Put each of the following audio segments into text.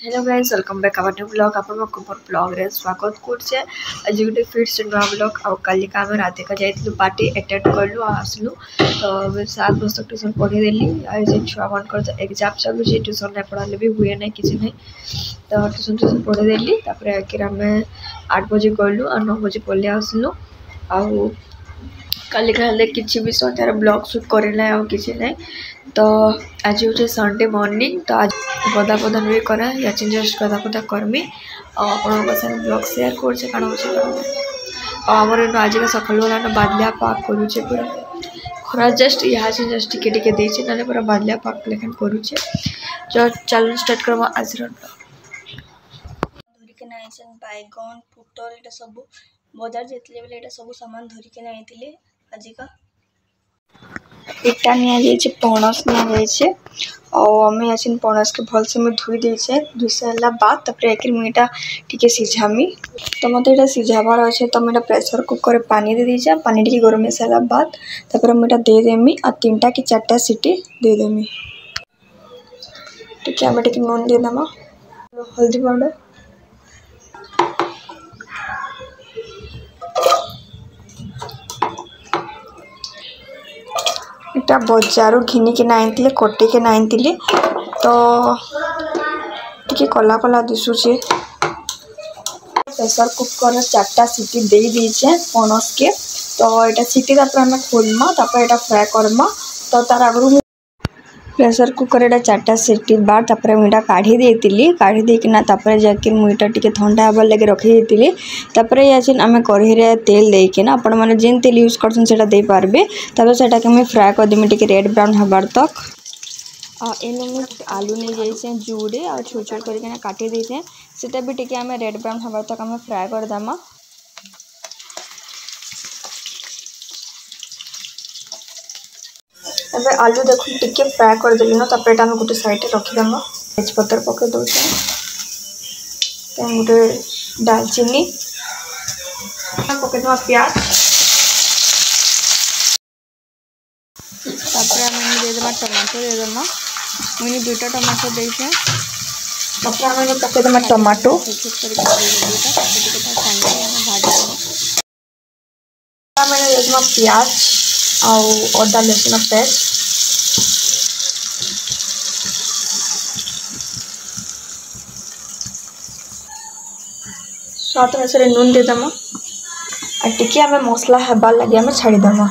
Hello guys welcome back our new blog आपण blog रे स्वागत करछे। आज गोटे फिर से नुआ ब्लॉग आ कालिका आम रात का जाइलु पार्टी अटेंड करलु आसलु तो 7 बजे ट्यूशन पढ़ी देली आज छुआ मन कर एग्जाम चलु जे ट्यूशन ने पढ़ाले भी हुए नहीं किसी नहीं तो ट्यूशन पढ़ी देली तापर आके हमें 8 बजे गलु और 9 बजे पल्ले आसलु आ काली कहले किसी भी सन्यार ब्लॉग शूट करना आ किसी नहीं तो आज हूँ संडे मॉर्निंग तो आज गदा पदा नुए करा या जस्ट गदा पदा करमी और ब्लॉग शेयर कर आज का सकाल वाला बादलिया पाक करुचे पूरा खरा जस्ट यहाँ से जस्ट टिके टिके देचे ना पूरा बादलिया पाक लेकिन करुचे जो चलो स्टार्ट करवा आज धरिक नाइसन बैगन पुटल एटा सब बाजार जेतले बेले एटा सब सामान धरिक नाइतिले आजिका इटा निया जाइछे पणस निया जाइछे और हमें आसिन पणस के भल से में धुई देछे धुई साला बाद तपरे एकर मीटा टिके सिझामी तो मते एटा सिझाबार अछि तो मेटा प्रेशर कुकर रे पानी दे दीछे पानी टिके गरम हे साला बाद तपरे मेटा दे देमी आ 3टा की 4टा सीटी दे देमी टिके हमें टिके नून दे दमा हल्दी पाउडर इटा बजारू घिनी के नाइतिले कोटी के नाइतिले तो टिके कला कला दिसुचे प्रेशर कुकर 4टा सीटी दे दीछे पणस के तो एटा सीटी तापर हम खोलमा तापर एटा फ्राई करमा तो तार आगु प्रेशर कुकर एटा 4टा सीटी बाद तापर मुइटा काढी देकिना तापर जाके मुइटा टिके ठंडा हबार लगे रखी देतिली तापर याचिन आमे कढ़ी रे तेल देकिना आपण माने जेन तेल यूज करछन सेटा दे पारबे तापर सेटा के मैं फ्राई कर देमी टिके रेड ब्राउन हबार तक एनु मु आलू नहीं जाइसे जुड़े और छोट छोट करके काटी देते सेटा भी टिके आमे रेड ब्राउन हबार तक आमे फ्राई कर दमा एबे आलू देखो टिके फ्राई कर देली न तापर एटा हम गोटे साइड रे रखि दमा तेज पत्तर पके दोछे ते गोटे दालचीनी पके दमा प्याज तापर हम दे दमा टमाटो दे दमा मुनी 2टा टमाटो देछे तापर हम पके दमा टमाटो छोट करके दे तापर टिके ता संगे हम भाजी दमा मैंने दे दमा प्याज और अदा लहसुन पेस्ट स्वाद अनुसार नून दे दमा आ टिके हमें मसला हेबार लगे हमें छाड़ी दमा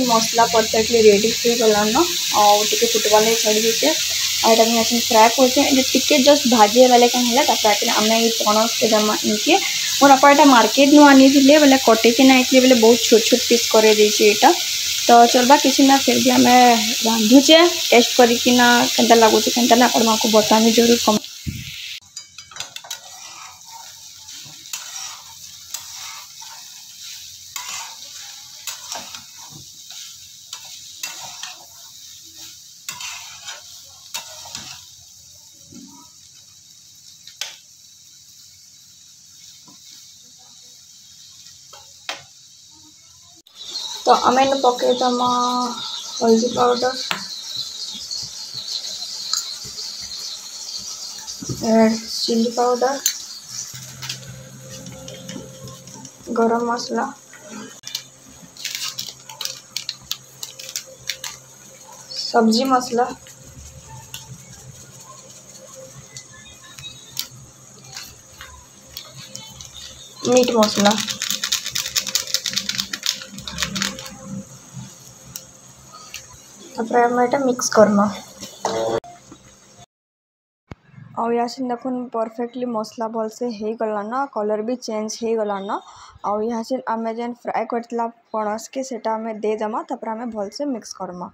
मसला परफेक्टली रेडी हो गला न और टिके फुटबॉल ले छाड़ी देते और एटा में आछन फ्राई करछे जे टिके जस्ट भाजी वाले कन होला तापर आके हमें ई पणस के दमा इनके और आपा मार्केट नु आनी दिले बेले कटे के नाइतले बेले बहुत छोट छोट पीस करे देछे एटा तो चलबा किसी ना फिर भी हमें रांधुचे टेस्ट करी ना केनता लागुचे केनता ना आपण माको बतामी जरूर कम तो आमे न पके दमा हल्दी पाउडर चिली पाउडर गरम मसला सब्जी मसला मीट मसला तापर हम एटा मिक्स करना और यहाँ से देखो परफेक्टली मसला भल से हो गला ना कलर भी चेंज हो गला ना और यहाँ से आमे जेन फ्राई करतला पणस के सेटा हमें दे दमा तापर हमें भल से मिक्स करमा।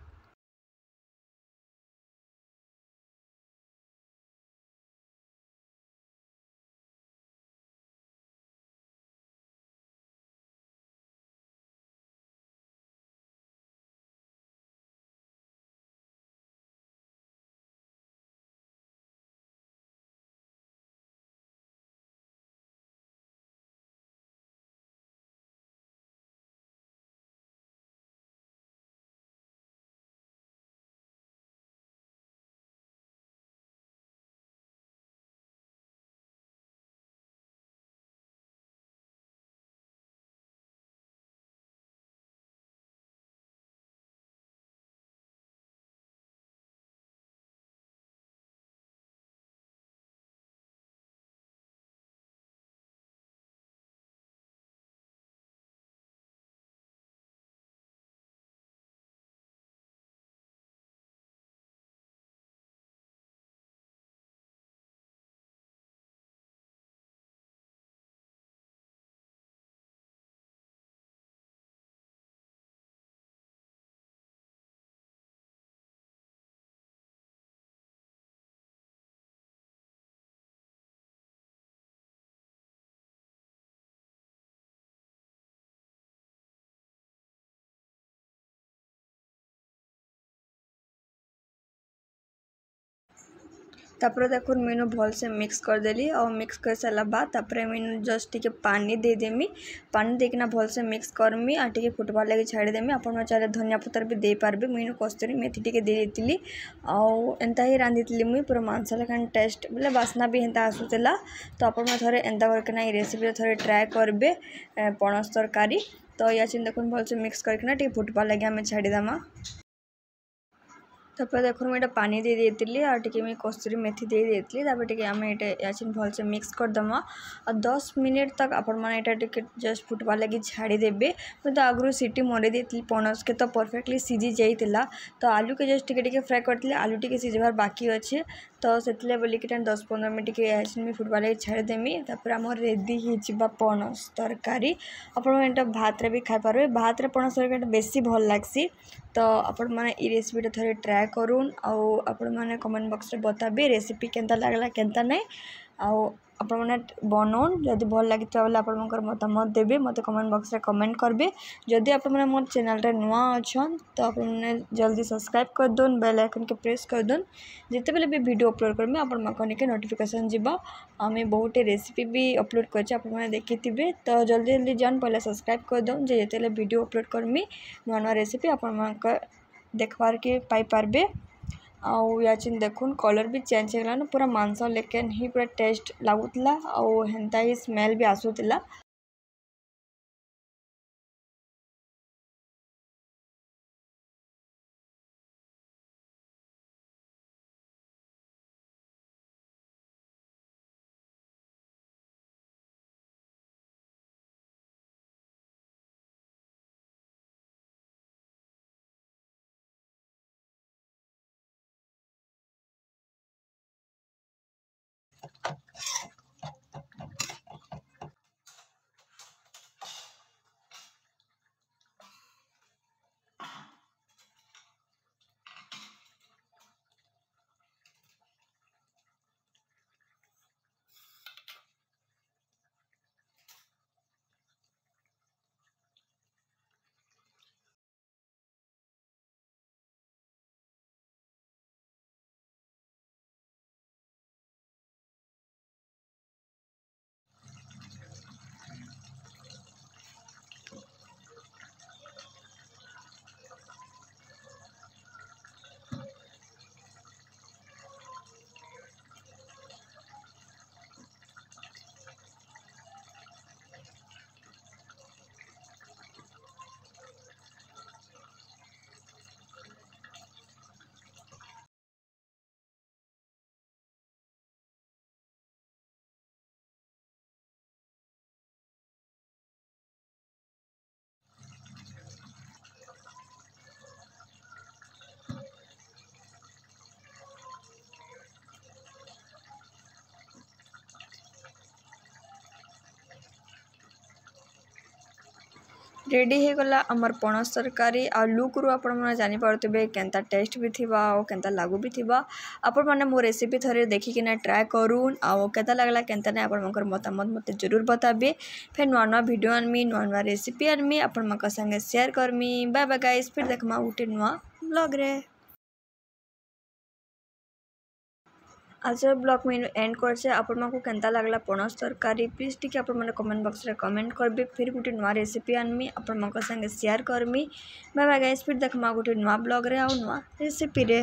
तापर देखो मीनू भल से मिक्स करदेली और मिक्स कर सारा बाद तापर मीनू जस्ट टिके पानी देदेमी पानी देकिना भल से मिक्स करमी आ टिके फुटबार लगे छाड़देमी आपन चाहे धनिया पतर भी दे पारबे मीनू कस्तूरी मेथी टिके दे देती आउ एंता ही रांधी मुई पूरा मांस लेखान टेस्ट बोले बास्ना भी हेन्ता आसूला तो आपन थोड़े एंता करके ये रेसिपी थोड़े ट्राए करबे पणस तरकारी तो या देखो भल से मिक्स करके टिके फुटबार लगे आम छाड़ीदेमा तापर देखो मुझे पानी दे देती और टिके मैं कस्तूरी मेथी दे देती टिके आम याचिन भल से मिक्स करदमा और 10 मिनट तक आपण मैंने टिके जस्ट फुटबार लगी छाड़ीदेवे मुझे तो आगु सीटी मरी देती पणस के तो परफेक्टली सीझी जाइला तो आलू के जस्ट टिके फ्राए करते आलू टिके सीझबार बाकी अच्छे तो से बोलिक 10-15 मिनट टिके मुझे फुटबार लगी छाड़देमी तापर आम रेडी हो पणस तरकारी आप भात भी खाई पारे भात रे पणस तरकारी बेसी भल लगसी तो आपण मैंने ये रेसिपी थोड़े ट्राए करूँ आउ आपण मैंने कमेंट बॉक्स रे बताबे रेसिपी केनता लागला केनता नहीं आउ आपण मैंने बनाउन जदि भल लगी बोले आपण मतामत देबे मत कमेंट बॉक्स रे कमेंट करबे जदि आपण मैंने मोर चैनल रे नुआ अछन तो आपण मैंने जल्दी सब्सक्राइब कर दोन बेल आइकन के प्रेस कर दोन जिते बेले भी वीडियो अपलोड करमे आपण माकने के नोटिफिकेशन जीवा आमे बहुत रेसिपी भी अपलोड करछे आपण मैंने देखिथिबे तो जल्दी जल्दी जान पहले सब्सक्राइब कर दोन जे जेतेले वीडियो अपलोड करमी नुआ नुआ रेसिपी आपण माक देखबार के पाई पारबे आउ याचिन देखुन कलर भी चेंज हो गला पूरा मांस लेकिन ही पूरा टेस्ट लगुला आउ हेन्ता ही स्मेल भी आसूला रेडी हो गला आमर पणस तरकारी आ लुक रू आपण मैंने जानी पारुथिबे केनता टेस्ट भी थिबा और केनता लागू भी थिबा आपण मैंने मो रेसिपी थरे देखिकिना ट्राए करूँ आउ केता लागला केनता नहीं आपण मकर मतामत मते जरूर बताबे फिर नुआ नुआ वीडियो आनमी नुआ नुआ रेसिपी आनमी आपण मका संगे शेयर करमी बाय बाय गाइस फिर देखमा उठे नुआ ब्लॉग रे आज ब्लॉग में एंड करछे आपण माको केनता लागला पणस तरकारी प्लीज टिके आपण माने कमेंट बॉक्स रे कमेंट करबे फिर गुटे नुआ रेसिपी आनमी आपण माको संगे शेयर करमी बाय बाय गाइस फिर देखमा गुटे नुआ ब्लॉग रे आ नुआ रेसिपी रे।